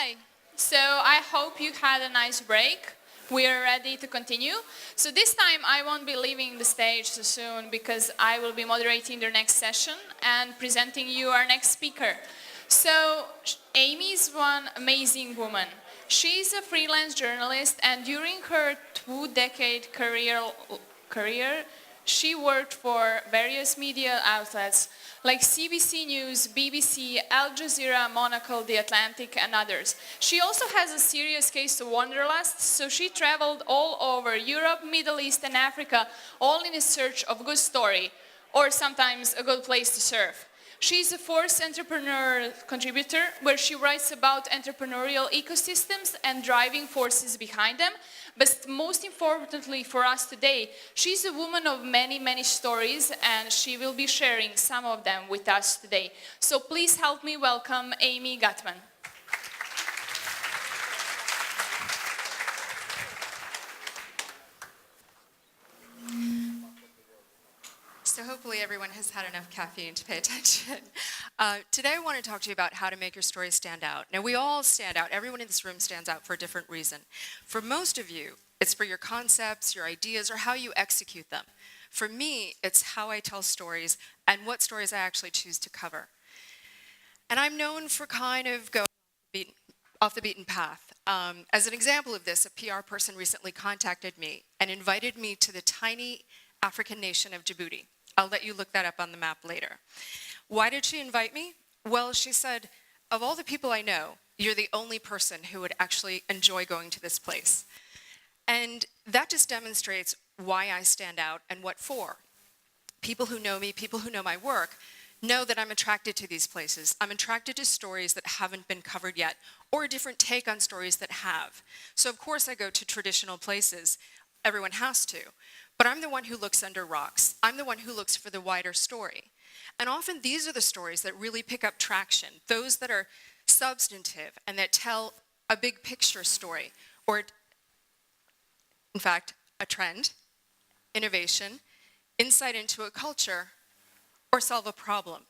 Hi. So I hope you had a nice break. We are ready to continue. So this time I won't be leaving the stage so soon because I will be moderating the next session and presenting you our next speaker. So Amy is one amazing woman. She's a freelance journalist, and during her 2-decade career, she worked for various media outlets like CBC News, BBC, Al Jazeera, Monocle, The Atlantic, and others. She also has a serious case of wanderlust, so she traveled all over Europe, Middle East, and Africa, all in a search of a good story, or sometimes a good place to surf. She's a Force Entrepreneur contributor, where she writes about entrepreneurial ecosystems and driving forces behind them. But most importantly for us today, she's a woman of many, many stories, and she will be sharing some of them with us today. So please help me welcome Amy Guttman. So hopefully everyone has had enough caffeine to pay attention. Today I want to talk to you about how to make your story stand out. Now we all stand out. Everyone in this room stands out for a different reason. For most of you, it's for your concepts, your ideas, or how you execute them. For me, it's how I tell stories and what stories I actually choose to cover. And I'm known for kind of going off the beaten path. As an example of this, a PR person recently contacted me and invited me to the tiny African nation of Djibouti. I'll let you look that up on the map later. Why did she invite me? Well, she said, of all the people I know, you're the only person who would actually enjoy going to this place. And that just demonstrates why I stand out and what for. People who know me, people who know my work, know that I'm attracted to these places. I'm attracted to stories that haven't been covered yet, or a different take on stories that have. So of course I go to traditional places. Everyone has to. But I'm the one who looks under rocks. I'm the one who looks for the wider story. And often these are the stories that really pick up traction, those that are substantive and that tell a big picture story, or in fact, a trend, innovation, insight into a culture, or solve a problem.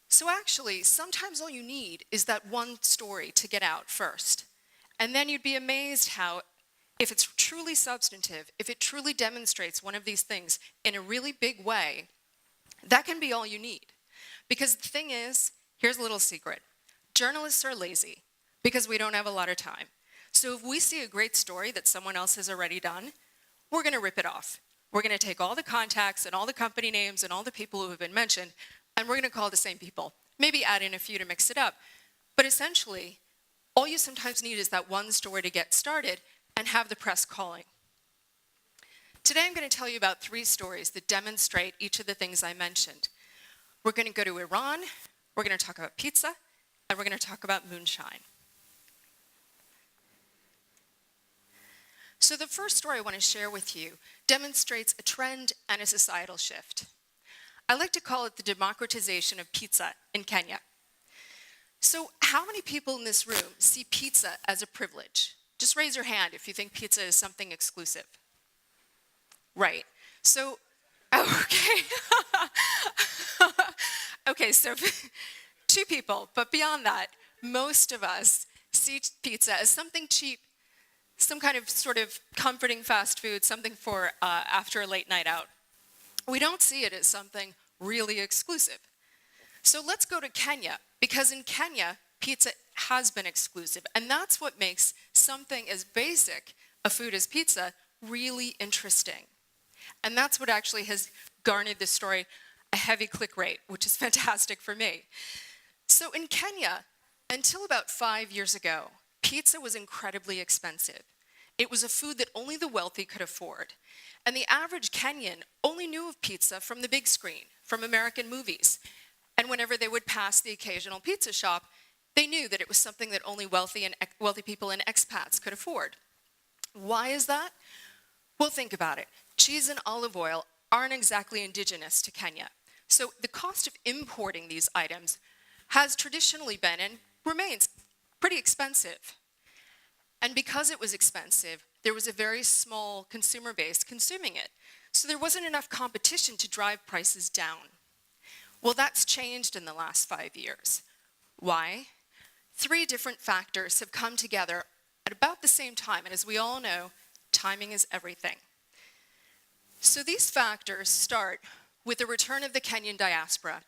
So actually, sometimes all you need is that one story to get out first. And then you'd be amazed how, if it's truly substantive, if it truly demonstrates one of these things in a really big way, that can be all you need. Because the thing is, here's a little secret. Journalists are lazy because we don't have a lot of time. So if we see a great story that someone else has already done, we're going to rip it off. We're going to take all the contacts and all the company names and all the people who have been mentioned, and we're going to call the same people. Maybe add in a few to mix it up. But essentially, all you sometimes need is that one story to get started and have the press calling. Today I'm going to tell you about 3 stories that demonstrate each of the things I mentioned. We're going to go to Iran, we're going to talk about pizza, and we're going to talk about moonshine. So the first story I want to share with you demonstrates a trend and a societal shift. I like to call it the democratization of pizza in Kenya. So how many people in this room see pizza as a privilege? Just raise your hand if you think pizza is something exclusive. Right. So, okay. Okay, so 2 people, but beyond that, most of us see pizza as something cheap, some kind of sort of comforting fast food, something for after a late night out. We don't see it as something really exclusive. So let's go to Kenya, because in Kenya, pizza has been exclusive, and that's what makes something as basic a food as pizza really interesting. And that's what actually has garnered this story a heavy click rate, which is fantastic for me. So in Kenya, until about 5 years ago, pizza was incredibly expensive. It was a food that only the wealthy could afford. And the average Kenyan only knew of pizza from the big screen, from American movies. And whenever they would pass the occasional pizza shop, they knew that it was something that only wealthy people and expats could afford. Why is that? Well, think about it. Cheese and olive oil aren't exactly indigenous to Kenya. So the cost of importing these items has traditionally been and remains pretty expensive. And because it was expensive, there was a very small consumer base consuming it. So there wasn't enough competition to drive prices down. Well, that's changed in the last 5 years. Why? three different factors have come together at about the same time. And as we all know, timing is everything. So these factors start with the return of the Kenyan diaspora.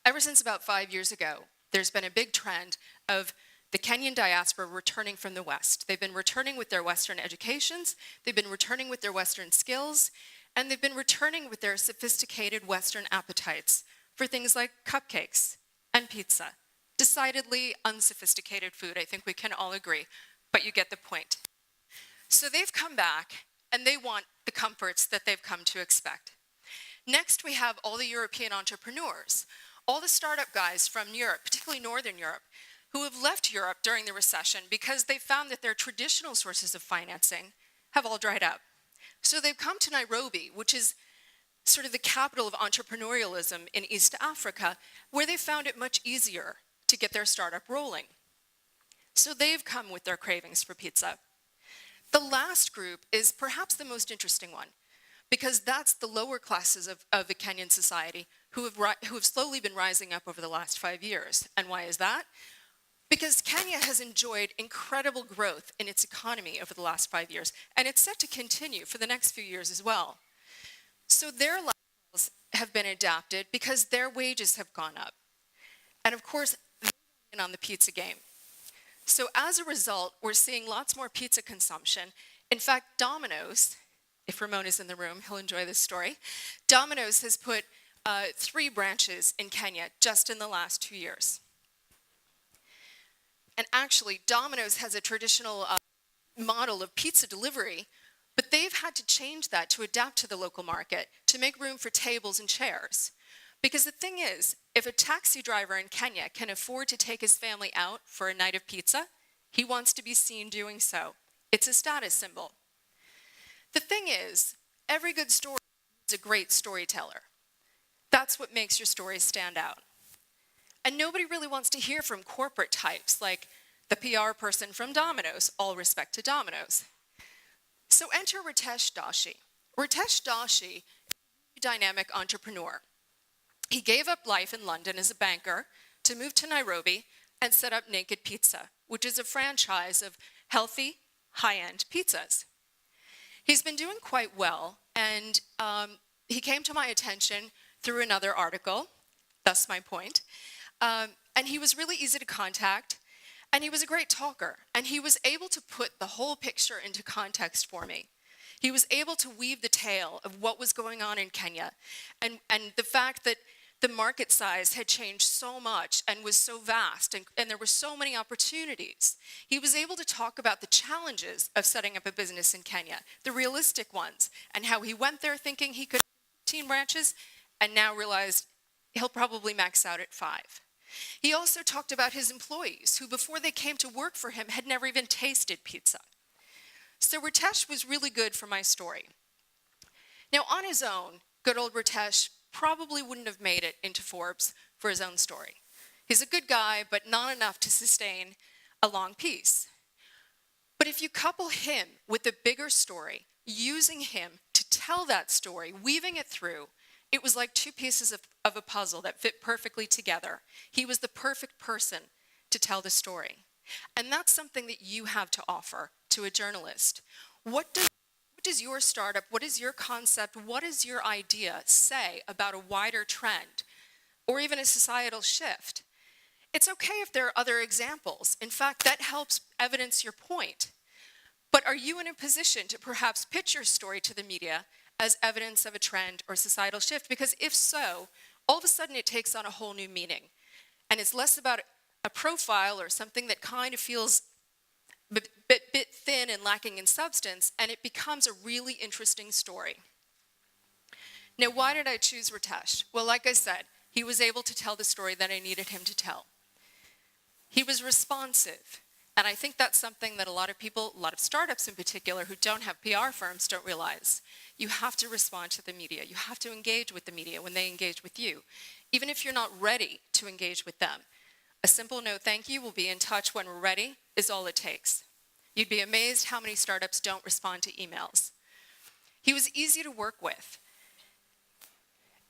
Ever since about 5 years ago, there's been a big trend of the Kenyan diaspora returning from the West. They've been returning with their Western educations, they've been returning with their Western skills, and they've been returning with their sophisticated Western appetites for things like cupcakes and pizza. Decidedly unsophisticated food, I think we can all agree, but you get the point. So they've come back, and they want the comforts that they've come to expect. Next, we have all the European entrepreneurs, all the startup guys from Europe, particularly Northern Europe, who have left Europe during the recession because they found that their traditional sources of financing have all dried up. So they've come to Nairobi, which is sort of the capital of entrepreneurialism in East Africa, where they found it much easier to get their startup rolling. So they've come with their cravings for pizza. The last group is perhaps the most interesting one, because that's the lower classes of the Kenyan society who have slowly been rising up over the last 5 years. And why is that? Because Kenya has enjoyed incredible growth in its economy over the last 5 years, and it's set to continue for the next few years as well. So their lifestyles have been adapted because their wages have gone up. And of course, they're in on the pizza game. So as a result, we're seeing lots more pizza consumption. In fact, Domino's, if Ramon is in the room, he'll enjoy this story. Domino's has put 3 branches in Kenya just in the last 2 years. And actually, Domino's has a traditional model of pizza delivery, but they've had to change that to adapt to the local market, to make room for tables and chairs. Because the thing is, if a taxi driver in Kenya can afford to take his family out for a night of pizza, he wants to be seen doing so. It's a status symbol. The thing is, every good story is a great storyteller. That's what makes your story stand out. And nobody really wants to hear from corporate types like the PR person from Domino's, all respect to Domino's. So enter Ratash Dashi. Ratash Dashi is a dynamic entrepreneur. He gave up life in London as a banker to move to Nairobi and set up Naked Pizza, which is a franchise of healthy, high-end pizzas. He's been doing quite well, and he came to my attention through another article, thus my point. And he was really easy to contact, and he was a great talker, and he was able to put the whole picture into context for me. He was able to weave the tale of what was going on in Kenya, and the fact that the market size had changed so much and was so vast, and there were so many opportunities. He was able to talk about the challenges of setting up a business in Kenya, the realistic ones, and how he went there thinking he could have 15 branches, and now realized he'll probably max out at 5. He also talked about his employees, who before they came to work for him had never even tasted pizza. So Ratash was really good for my story. Now on his own, good old Ratash probably wouldn't have made it into Forbes for his own story. He's a good guy, but not enough to sustain a long piece. But if you couple him with the bigger story, using him to tell that story, weaving it through, it was like 2 pieces of a puzzle that fit perfectly together. He was the perfect person to tell the story. And that's something that you have to offer to a journalist. What does your startup, what is your concept, what does your idea say about a wider trend or even a societal shift? It's okay if there are other examples. In fact, that helps evidence your point. But are you in a position to perhaps pitch your story to the media as evidence of a trend or societal shift? Because if so, all of a sudden it takes on a whole new meaning. And it's less about a profile or something that kind of feels a bit thin and lacking in substance, and it becomes a really interesting story. Now, why did I choose Ratash? Well, like I said, he was able to tell the story that I needed him to tell. He was responsive, and I think that's something that a lot of people, a lot of startups in particular, who don't have PR firms don't realize. You have to respond to the media. You have to engage with the media when they engage with you, even if you're not ready to engage with them. A simple no thank you, we'll be in touch when we're ready, is all it takes. You'd be amazed how many startups don't respond to emails. He was easy to work with.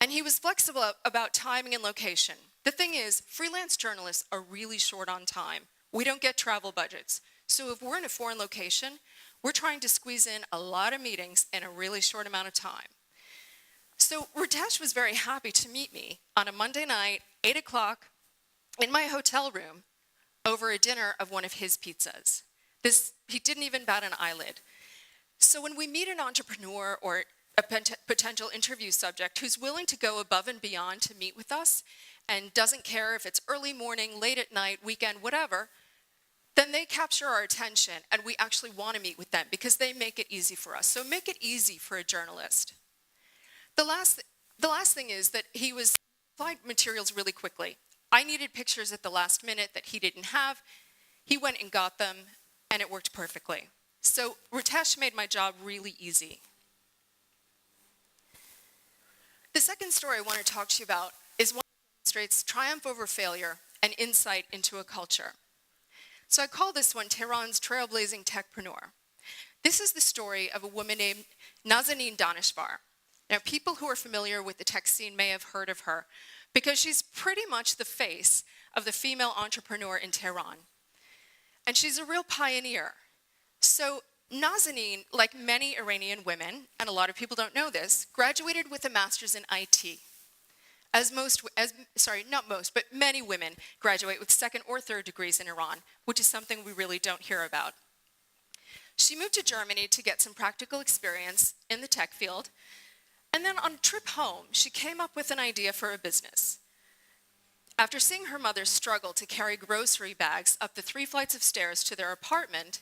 And he was flexible about timing and location. The thing is, freelance journalists are really short on time. We don't get travel budgets. So if we're in a foreign location, we're trying to squeeze in a lot of meetings in a really short amount of time. So Ratash was very happy to meet me on a Monday night, 8 o'clock, in my hotel room over a dinner of one of his pizzas. He didn't even bat an eyelid. So when we meet an entrepreneur or a potential interview subject who's willing to go above and beyond to meet with us and doesn't care if it's early morning, late at night, weekend, whatever, then they capture our attention and we actually want to meet with them because they make it easy for us. So make it easy for a journalist. The last thing is that he was supplied materials really quickly. I needed pictures at the last minute that he didn't have. He went and got them, and it worked perfectly. So Ratash made my job really easy. The second story I want to talk to you about is one that demonstrates triumph over failure and insight into a culture. So I call this one Tehrans trailblazing techpreneur. This is the story of a woman named Nazanin. Now, people who are familiar with the tech scene may have heard of her because she's pretty much the face of the female entrepreneur in Tehran. And she's a real pioneer. So Nazanin, like many Iranian women, and a lot of people don't know this, graduated with a master's in IT. Not most, but many women graduate with second or third degrees in Iran, which is something we really don't hear about. She moved to Germany to get some practical experience in the tech field. And then on a trip home, she came up with an idea for a business. After seeing her mother struggle to carry grocery bags up the 3 flights of stairs to their apartment,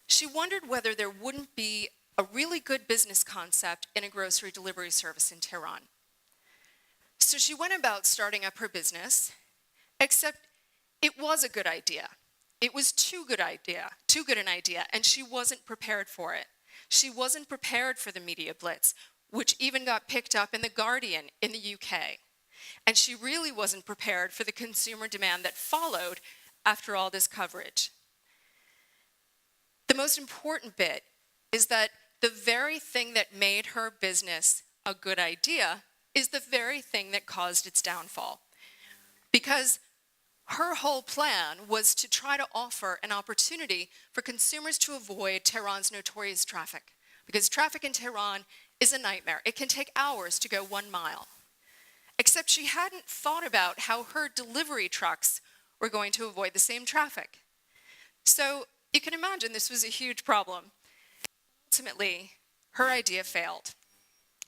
she wondered whether there wouldn't be a really good business concept in a grocery delivery service in Tehran. So she went about starting up her business, except it was a good idea. It was too good an idea, and she wasn't prepared for it. She wasn't prepared for the media blitz, which even got picked up in The Guardian in the UK. And she really wasn't prepared for the consumer demand that followed after all this coverage. The most important bit is that the very thing that made her business a good idea is the very thing that caused its downfall. Because her whole plan was to try to offer an opportunity for consumers to avoid Tehran's notorious traffic. Because traffic in Tehran is a nightmare. It can take hours to go 1 mile. Except she hadn't thought about how her delivery trucks were going to avoid the same traffic. So you can imagine this was a huge problem. Ultimately, her idea failed.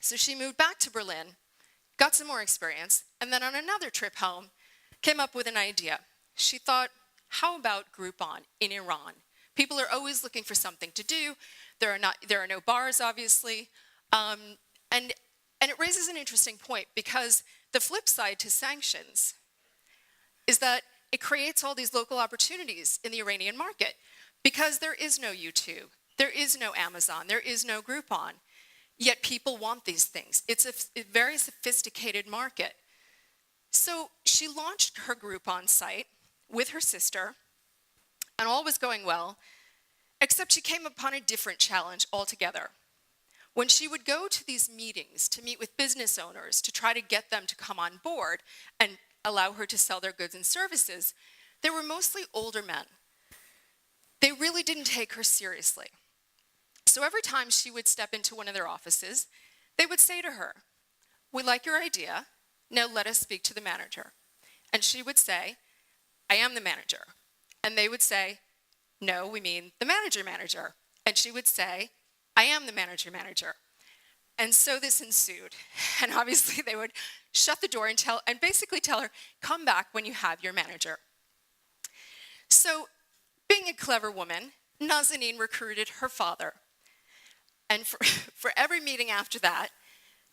So she moved back to Berlin, got some more experience, and then on another trip home, came up with an idea. She thought, how about Groupon in Iran? People are always looking for something to do. There are no bars, obviously. And it raises an interesting point because the flip side to sanctions is that it creates all these local opportunities in the Iranian market because there is no YouTube, there is no Amazon, there is no Groupon, yet people want these things. It's a very sophisticated market. So she launched her Groupon site with her sister, and all was going well, except she came upon a different challenge altogether. When she would go to these meetings to meet with business owners to try to get them to come on board and allow her to sell their goods and services, they were mostly older men. They really didn't take her seriously. So every time she would step into one of their offices, they would say to her, "We like your idea, now let us speak to the manager." And she would say, "I am the manager." And they would say, "No, we mean the manager." And she would say, "I am the manager." And so this ensued. And obviously they would shut the door and basically tell her, "Come back when you have your manager." So being a clever woman, Nazanin recruited her father. And for every meeting after that,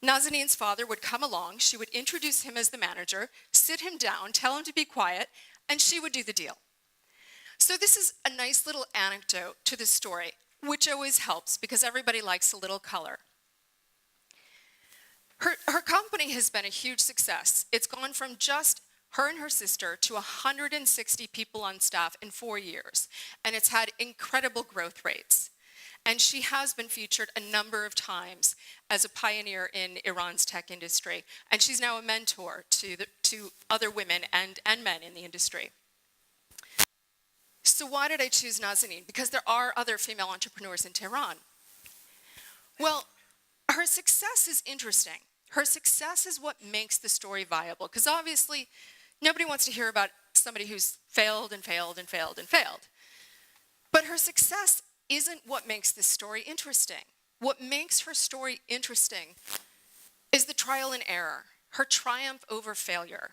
Nazanin's father would come along, she would introduce him as the manager, sit him down, tell him to be quiet, and she would do the deal. So this is a nice little anecdote to the story, which always helps because everybody likes a little color. Her company has been a huge success. It's gone from just her and her sister to 160 people on staff in 4 years, and it's had incredible growth rates. And she has been featured a number of times as a pioneer in Iran's tech industry. And she's now a mentor to other women and men in the industry. So why did I choose Nazanin? Because there are other female entrepreneurs in Tehran. Well, her success is interesting. Her success is what makes the story viable. Because obviously, nobody wants to hear about somebody who's failed and failed and failed and failed. But her success isn't what makes this story interesting. What makes her story interesting is the trial and error, her triumph over failure.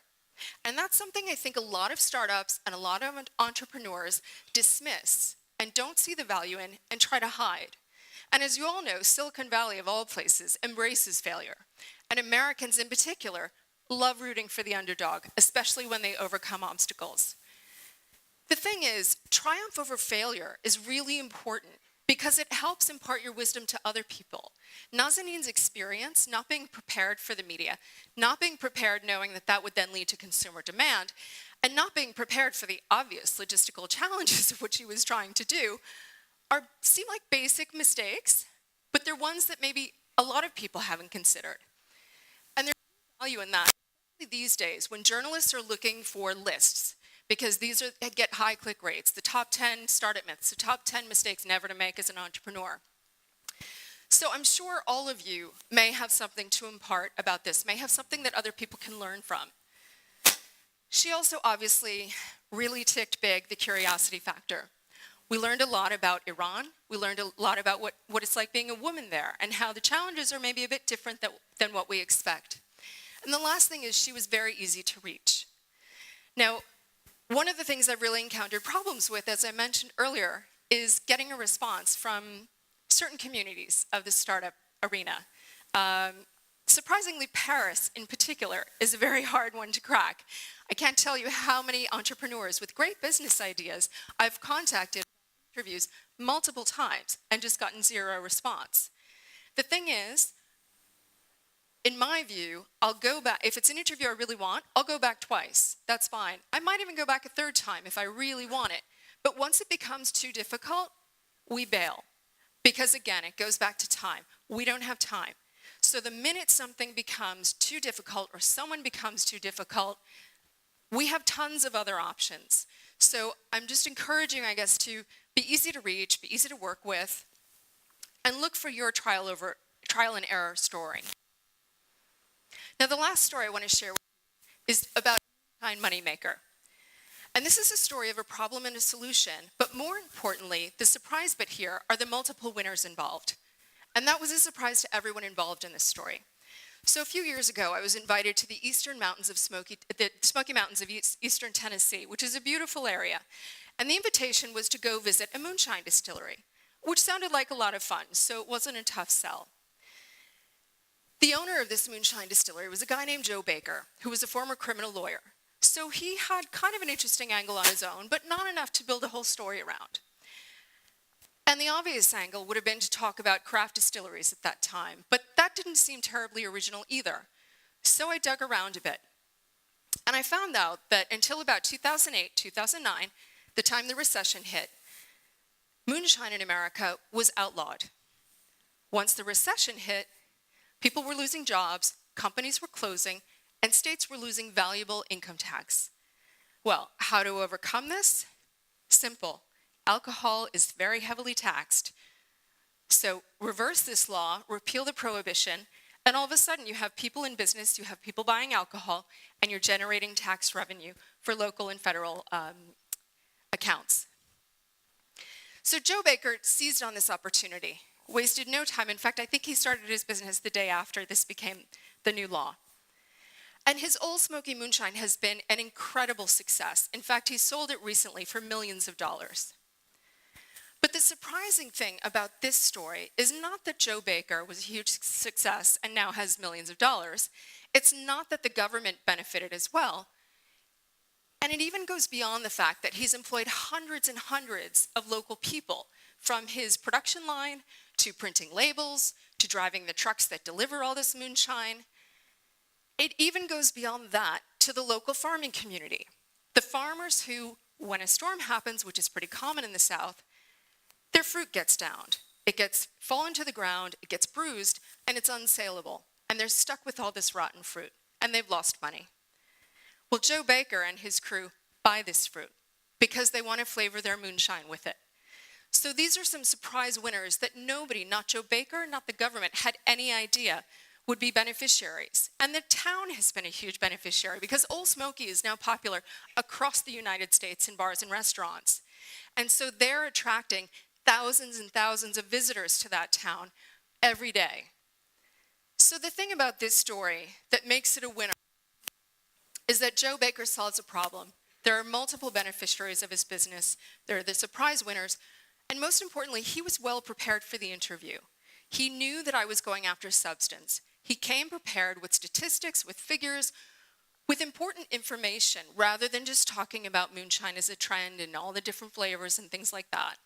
And that's something I think a lot of startups and a lot of entrepreneurs dismiss and don't see the value in and try to hide. And as you all know, Silicon Valley, of all places, embraces failure. And Americans in particular love rooting for the underdog, especially when they overcome obstacles. The thing is, triumph over failure is really important because it helps impart your wisdom to other people. Nazanin's experience, not being prepared for the media, not being prepared knowing that that would then lead to consumer demand, and not being prepared for the obvious logistical challenges of what she was trying to do, seem like basic mistakes, but they're ones that maybe a lot of people haven't considered. And there's value in that, especially these days when journalists are looking for lists, because these get high click rates, the top 10 startup myths, the top 10 mistakes never to make as an entrepreneur. So I'm sure all of you may have something to impart about this, may have something that other people can learn from. She also obviously really ticked big the curiosity factor. We learned a lot about Iran. We learned a lot about what it's like being a woman there and how the challenges are maybe a bit different than what we expect. And the last thing is she was very easy to reach. Now, one of the things I've really encountered problems with, as I mentioned earlier, is getting a response from certain communities of the startup arena. Surprisingly, Paris in particular is a very hard one to crack. I can't tell you how many entrepreneurs with great business ideas I've contacted for interviews multiple times and just gotten zero response. The thing is, in my view, I'll go back. If it's an interview I really want, I'll go back twice. That's fine. I might even go back a third time if I really want it. But once it becomes too difficult, we bail. Because again, it goes back to time. We don't have time. So the minute something becomes too difficult or someone becomes too difficult, we have tons of other options. So I'm just encouraging, I guess, to be easy to reach, be easy to work with, and look for your trial and error story. Now, the last story I want to share with you is about a moonshine moneymaker. And this is a story of a problem and a solution, but more importantly, the surprise bit here are the multiple winners involved. And that was a surprise to everyone involved in this story. So a few years ago, I was invited to the Smoky Mountains of eastern Tennessee, which is a beautiful area. And the invitation was to go visit a moonshine distillery, which sounded like a lot of fun, so it wasn't a tough sell. The owner of this moonshine distillery was a guy named Joe Baker, who was a former criminal lawyer. So he had kind of an interesting angle on his own, but not enough to build a whole story around. And the obvious angle would have been to talk about craft distilleries at that time, but that didn't seem terribly original either. So I dug around a bit. And I found out that until about 2008, 2009, the time the recession hit, moonshine in America was outlawed. Once the recession hit, people were losing jobs, companies were closing, and states were losing valuable income tax. Well, how to overcome this? Simple. Alcohol is very heavily taxed. So reverse this law, repeal the prohibition, and all of a sudden you have people in business, you have people buying alcohol, and you're generating tax revenue for local and federal accounts. So Joe Baker seized on this opportunity, wasted no time. In fact, I think he started his business the day after this became the new law. And his Old Smoky moonshine has been an incredible success. In fact, he sold it recently for millions of dollars. But the surprising thing about this story is not that Joe Baker was a huge success and now has millions of dollars. It's not that the government benefited as well. And it even goes beyond the fact that he's employed hundreds and hundreds of local people, from his production line to printing labels to driving the trucks that deliver all this moonshine. It even goes beyond that to the local farming community. The farmers who, when a storm happens, which is pretty common in the South, their fruit gets downed. it gets fallen to the ground, it gets bruised, and it's unsaleable. And they're stuck with all this rotten fruit, and they've lost money. Well, Joe Baker and his crew buy this fruit because they want to flavor their moonshine with it. So these are some surprise winners that nobody, not Joe Baker, not the government, had any idea would be beneficiaries. And the town has been a huge beneficiary because Old Smoky is now popular across the United States in bars and restaurants. And so they're attracting thousands and thousands of visitors to that town every day. So the thing about this story that makes it a winner is that Joe Baker solves a problem. There are multiple beneficiaries of his business. There are the surprise winners. And most importantly, he was well prepared for the interview. He knew that I was going after substance. He came prepared with statistics, with figures, with important information, rather than just talking about moonshine as a trend and all the different flavors and things like that.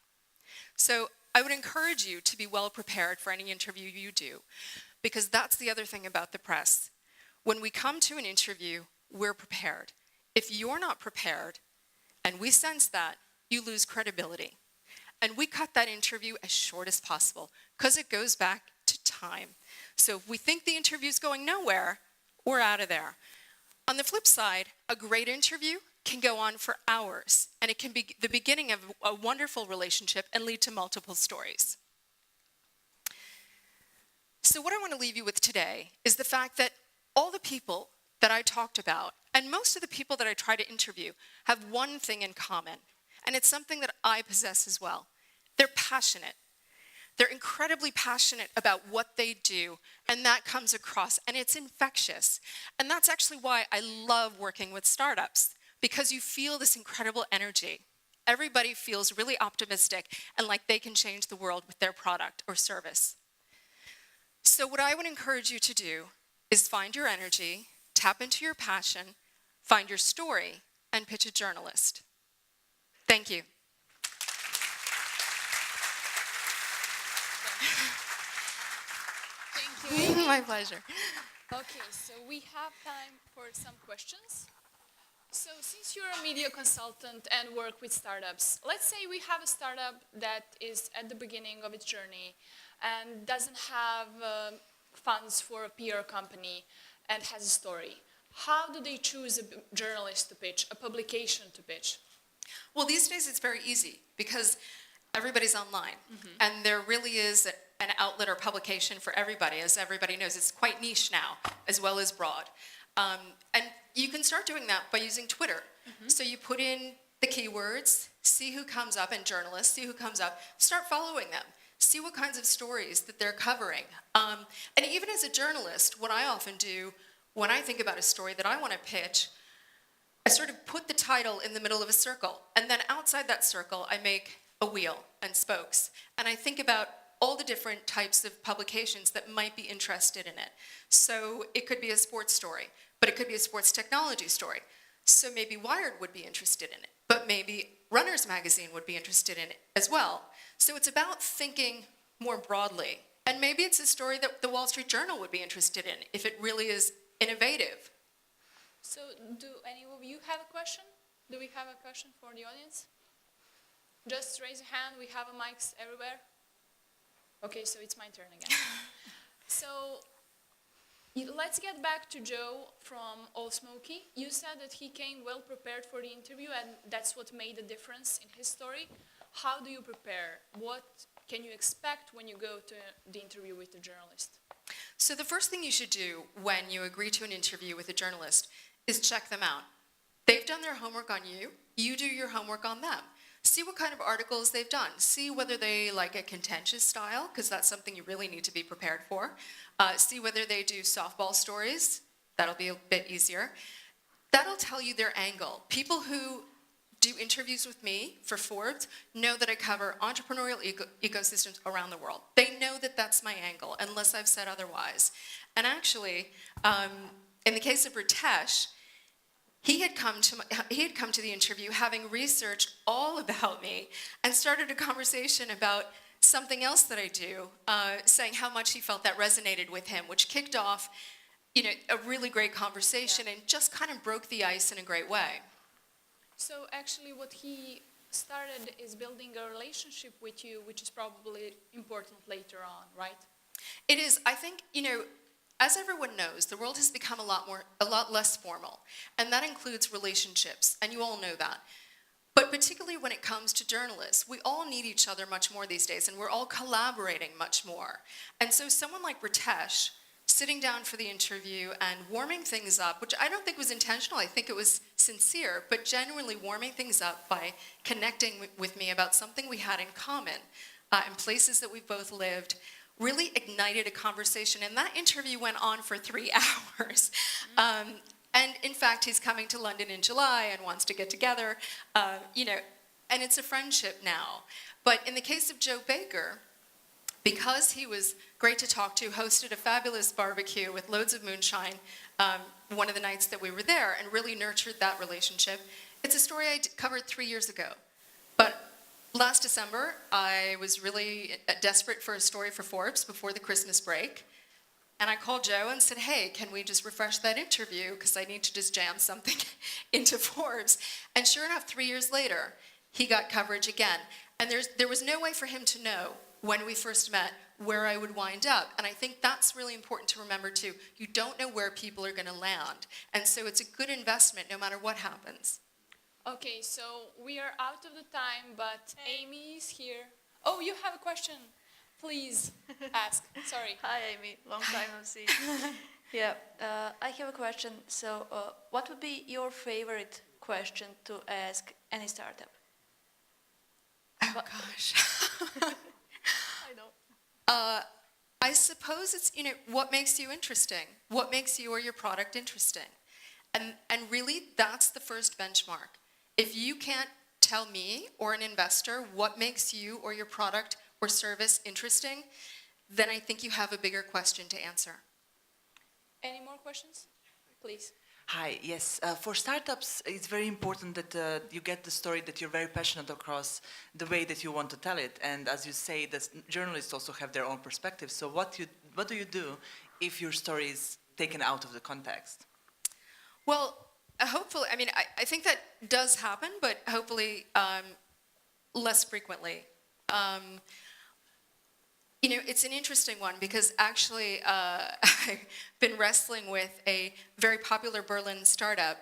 So I would encourage you to be well prepared for any interview you do, because that's the other thing about the press. When we come to an interview, we're prepared. If you're not prepared, and we sense that, you lose credibility. And we cut that interview as short as possible because it goes back to time. So if we think the interview's going nowhere, we're out of there. On the flip side, a great interview can go on for hours, and it can be the beginning of a wonderful relationship and lead to multiple stories. So what I want to leave you with today is the fact that all the people that I talked about, and most of the people that I try to interview, have one thing in common. And it's something that I possess as well. They're passionate. They're incredibly passionate about what they do, and that comes across, and it's infectious. And that's actually why I love working with startups, because you feel this incredible energy. Everybody feels really optimistic and like they can change the world with their product or service. So what I would encourage you to do is find your energy, tap into your passion, find your story, and pitch a journalist. Thank you. Thank you. My pleasure. Okay, so we have time for some questions. So since you're a media consultant and work with startups, let's say we have a startup that is at the beginning of its journey and doesn't have funds for a PR company and has a story. How do they choose a journalist to pitch, a publication to pitch? Well, these days it's very easy because everybody's online. And there really is an outlet or publication for everybody. As everybody knows, it's quite niche now, as well as broad. And you can start doing that by using Twitter. So you put in the keywords, see who comes up, and journalists, see who comes up, start following them. See what kinds of stories that they're covering. And even as a journalist, what I often do when I think about a story that I want to pitch, I sort of put the title in the middle of a circle, and then outside that circle, I make a wheel and spokes. And I think about all the different types of publications that might be interested in it. So it could be a sports story, but it could be a sports technology story. So maybe Wired would be interested in it, but maybe Runner's Magazine would be interested in it as well. So it's about thinking more broadly. And maybe it's a story that the Wall Street Journal would be interested in if it really is innovative. So do any of you have a question? Do we have a question for the audience? Just raise a hand. We have mics everywhere. Okay, so it's my turn again. So let's get back to Joe from Old Smoky. You said that he came well prepared for the interview, and that's what made the difference in his story. How do you prepare? What can you expect when you go to the interview with the journalist? So the first thing you should do when you agree to an interview with a journalist is check them out. They've done their homework on you. You do your homework on them. See what kind of articles they've done. See whether they like a contentious style, because that's something you really need to be prepared for. See whether they do softball stories. That'll be a bit easier. That'll tell you their angle. People who do interviews with me for Forbes know that I cover entrepreneurial ecosystems around the world. They know that that's my angle, unless I've said otherwise. And actually, in the case of Ratash, he had come to the interview having researched all about me and started a conversation about something else that I do, saying how much he felt that resonated with him, which kicked off, a really great conversation and just kind of broke the ice in a great way. So actually what he started is building a relationship with you, which is probably important later on, right? It is. I think, as everyone knows, the world has become a lot less formal, and that includes relationships, and you all know that. But particularly when it comes to journalists, we all need each other much more these days, and we're all collaborating much more. And so someone like Ratash, sitting down for the interview and warming things up, which I don't think was intentional, I think it was sincere, but genuinely warming things up by connecting with me about something we had in common, in places that we've both lived, really ignited a conversation. And that interview went on for 3 hours. And in fact, he's coming to London in July and wants to get together, and it's a friendship now. But in the case of Joe Baker, because he was great to talk to, hosted a fabulous barbecue with loads of moonshine one of the nights that we were there, and really nurtured that relationship. It's a story I covered 3 years ago. But last December, I was really desperate for a story for Forbes before the Christmas break. And I called Joe and said, hey, can we just refresh that interview? Because I need to just jam something into Forbes. And sure enough, 3 years later, he got coverage again. And there was no way for him to know when we first met where I would wind up. And I think that's really important to remember too. You don't know where people are going to land. And so it's a good investment no matter what happens. Okay, so we are out of the time, but Amy is here. Oh, you have a question. Please ask. Sorry. Hi, Amy. Long time no see. Yeah, I have a question. So, what would be your favorite question to ask any startup? Oh, gosh. I know. I suppose it's, what makes you interesting? What makes you or your product interesting? And really, that's the first benchmark. If you can't tell me or an investor what makes you or your product or service interesting, then I think you have a bigger question to answer. Any more questions? Please. Hi, yes. For startups, it's very important that you get the story that you're very passionate across the way that you want to tell it. And as you say, the journalists also have their own perspective. So what do you do if your story is taken out of the context? Well, hopefully, I think that does happen, but hopefully less frequently. It's an interesting one because actually I've been wrestling with a very popular Berlin startup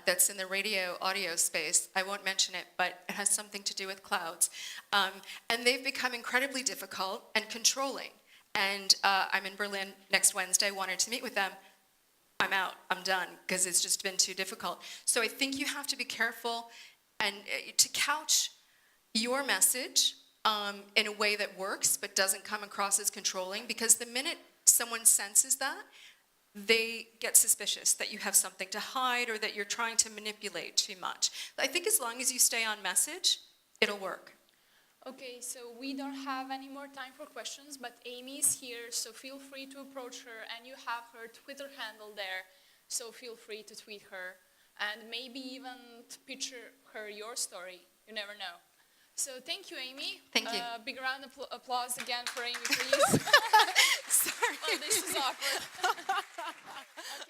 that's in the radio audio space. I won't mention it, but it has something to do with clouds. And they've become incredibly difficult and controlling. And I'm in Berlin next Wednesday, wanted to meet with them. I'm out, I'm done, because it's just been too difficult. So I think you have to be careful and to couch your message in a way that works but doesn't come across as controlling, because the minute someone senses that, they get suspicious that you have something to hide or that you're trying to manipulate too much. I think as long as you stay on message, it'll work. Okay, so we don't have any more time for questions, but Amy is here, so feel free to approach her, and you have her Twitter handle there, so feel free to tweet her, and maybe even to picture her your story. You never know. So thank you, Amy. Thank you. Big round of applause again for Amy, please. Sorry. Oh, this is awkward. Okay.